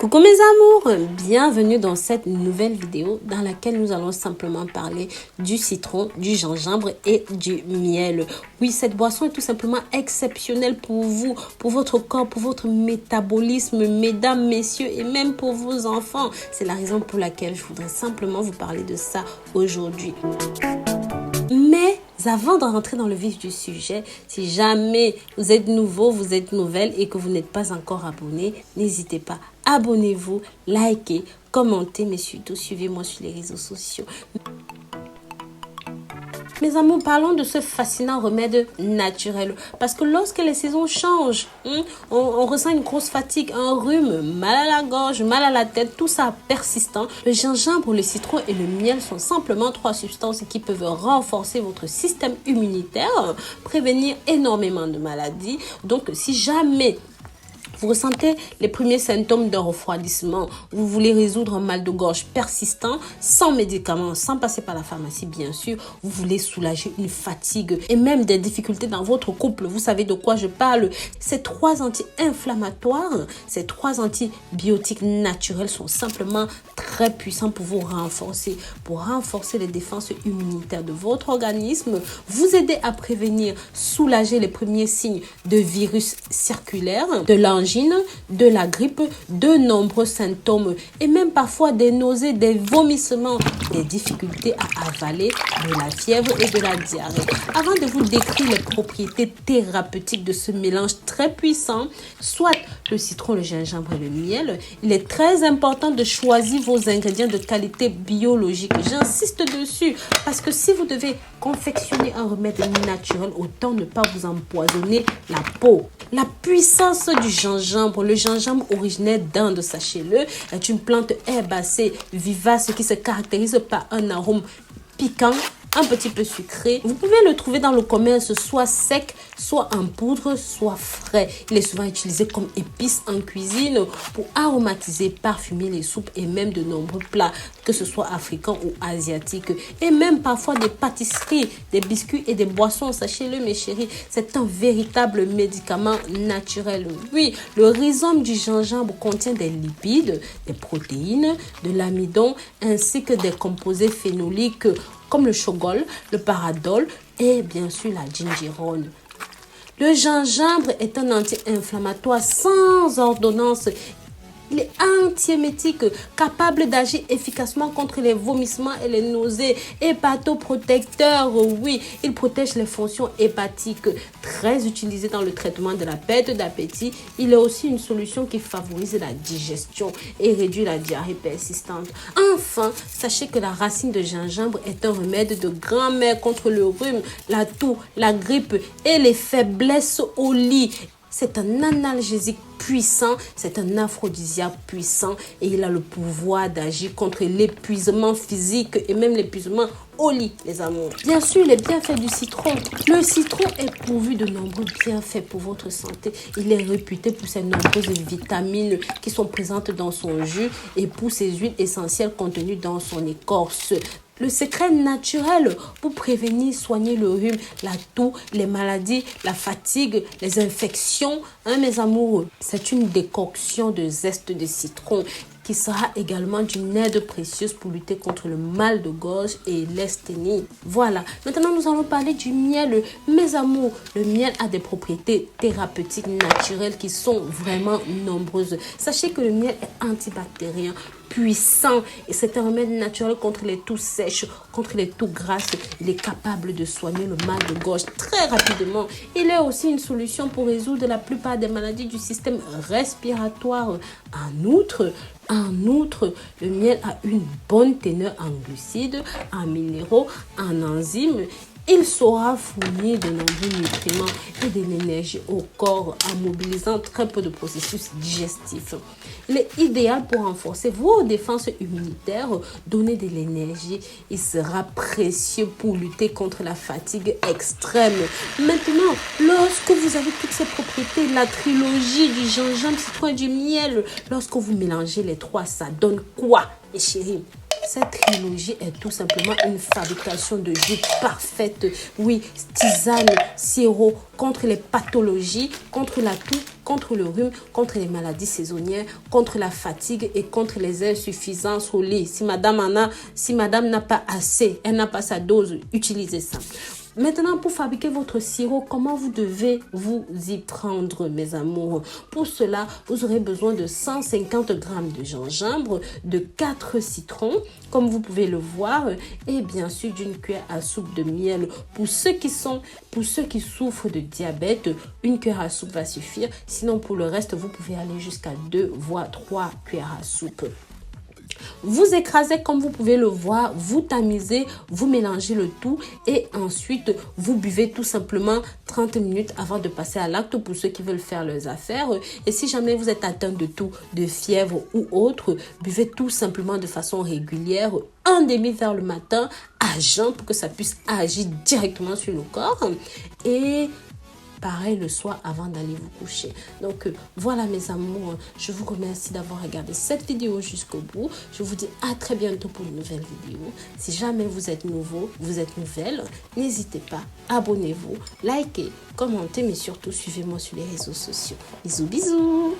Coucou mes amours, bienvenue dans cette nouvelle vidéo dans laquelle nous allons simplement parler du citron, du gingembre et du miel. Oui, cette boisson est tout simplement exceptionnelle pour vous, pour votre corps, pour votre métabolisme, mesdames, messieurs et même pour vos enfants. C'est la raison pour laquelle je voudrais simplement vous parler de ça aujourd'hui. Mais avant de rentrer dans le vif du sujet, si jamais vous êtes nouveau, vous êtes nouvelle et que vous n'êtes pas encore abonné, n'hésitez pas, abonnez-vous, likez, commentez, mais surtout suivez-moi sur les réseaux sociaux. Mes amours, parlons de ce fascinant remède naturel. Parce que lorsque les saisons changent, on ressent une grosse fatigue, un rhume, mal à la gorge, mal à la tête, tout ça persistant. Le gingembre, le citron et le miel sont simplement trois substances qui peuvent renforcer votre système immunitaire, prévenir énormément de maladies. Donc, si jamais vous ressentez les premiers symptômes d'un refroidissement, vous voulez résoudre un mal de gorge persistant, sans médicaments, sans passer par la pharmacie bien sûr, vous voulez soulager une fatigue et même des difficultés dans votre couple, vous savez de quoi je parle. Ces trois anti-inflammatoires, ces trois antibiotiques naturels sont simplement très puissants pour vous renforcer, les défenses immunitaires de votre organisme, vous aider à prévenir, soulager les premiers signes de virus circulaires, de l'angine, de la grippe, de nombreux symptômes et même parfois des nausées, des vomissements, des difficultés à avaler, de la fièvre et de la diarrhée. Avant de vous décrire les propriétés thérapeutiques de ce mélange très puissant, soit le citron, le gingembre et le miel, il est très important de choisir vos ingrédients de qualité biologique. J'insiste dessus parce que si vous devez confectionner un remède naturel, autant ne pas vous empoisonner la peau. La puissance du gingembre, le gingembre originaire d'Inde, sachez-le, est une plante herbacée vivace qui se caractérise par un arôme piquant, un petit peu sucré. Vous pouvez le trouver dans le commerce soit sec, soit en poudre, soit frais. Il est souvent utilisé comme épice en cuisine pour aromatiser, parfumer les soupes et même de nombreux plats, que ce soit africains ou asiatiques. Et même parfois des pâtisseries, des biscuits et des boissons. Sachez-le mes chéris, c'est un véritable médicament naturel. Oui, le rhizome du gingembre contient des lipides, des protéines, de l'amidon ainsi que des composés phénoliques comme le chogol, le paradol et bien sûr la gingerone. Le gingembre est un anti-inflammatoire sans ordonnance. Il est antiémétique, capable d'agir efficacement contre les vomissements et les nausées. Hépatoprotecteur, oui, il protège les fonctions hépatiques. Très utilisé dans le traitement de la perte d'appétit, il est aussi une solution qui favorise la digestion et réduit la diarrhée persistante. Enfin, sachez que la racine de gingembre est un remède de grand-mère contre le rhume, la toux, la grippe et les faiblesses au lit. C'est un analgésique puissant, c'est un aphrodisiaque puissant et il a le pouvoir d'agir contre l'épuisement physique et même l'épuisement au lit, les amours. Bien sûr, les bienfaits du citron. Le citron est pourvu de nombreux bienfaits pour votre santé. Il est réputé pour ses nombreuses vitamines qui sont présentes dans son jus et pour ses huiles essentielles contenues dans son écorce. Le secret naturel pour prévenir, soigner le rhume, la toux, les maladies, la fatigue, les infections, mes amoureux. C'est une décoction de zeste de citron qui sera également d'une aide précieuse pour lutter contre le mal de gorge et l'asthénie. Voilà, maintenant nous allons parler du miel. Mes amours, le miel a des propriétés thérapeutiques naturelles qui sont vraiment nombreuses. Sachez que le miel est antibactérien, puissant et c'est un remède naturel contre les toux sèches, contre les toux grasses. Il est capable de soigner le mal de gorge très rapidement. Il est aussi une solution pour résoudre la plupart des maladies du système respiratoire. En outre, le miel a une bonne teneur en glucides, en minéraux, en enzymes. Il saura fournir de nombreux nutriments et de l'énergie au corps en mobilisant très peu de processus digestifs. Il est idéal pour renforcer vos défenses immunitaires, donner de l'énergie. Il sera précieux pour lutter contre la fatigue extrême. Maintenant, lorsque vous avez toutes ces propriétés, la trilogie du gingembre, citron et du miel, lorsque vous mélangez les trois, ça donne quoi, mes chéris? Cette trilogie est tout simplement une fabrication de jus parfaite. Oui, tisane, sirop contre les pathologies, contre la toux, contre le rhume, contre les maladies saisonnières, contre la fatigue et contre les insuffisances au lit. Si madame n'a pas assez, elle n'a pas sa dose, utilisez ça. Maintenant, pour fabriquer votre sirop, comment vous devez vous y prendre, mes amours? Pour cela, vous aurez besoin de 150 g de gingembre, de 4 citrons, comme vous pouvez le voir, et bien sûr d'une cuillère à soupe de miel. Pour ceux qui souffrent de diabète, une cuillère à soupe va suffire. Sinon, pour le reste, vous pouvez aller jusqu'à 2 voire 3 cuillères à soupe. Vous écrasez comme vous pouvez le voir, vous tamisez, vous mélangez le tout et ensuite vous buvez tout simplement 30 minutes avant de passer à l'acte pour ceux qui veulent faire leurs affaires. Et si jamais vous êtes atteint de toux, de fièvre ou autre, buvez tout simplement de façon régulière, un demi-verre le matin à jeun pour que ça puisse agir directement sur le corps. Et pareil le soir avant d'aller vous coucher. Donc voilà mes amours, je vous remercie d'avoir regardé cette vidéo jusqu'au bout. Je vous dis à très bientôt pour une nouvelle vidéo. Si jamais vous êtes nouveau, vous êtes nouvelle, n'hésitez pas, abonnez-vous, likez, commentez, mais surtout suivez-moi sur les réseaux sociaux. Bisous bisous.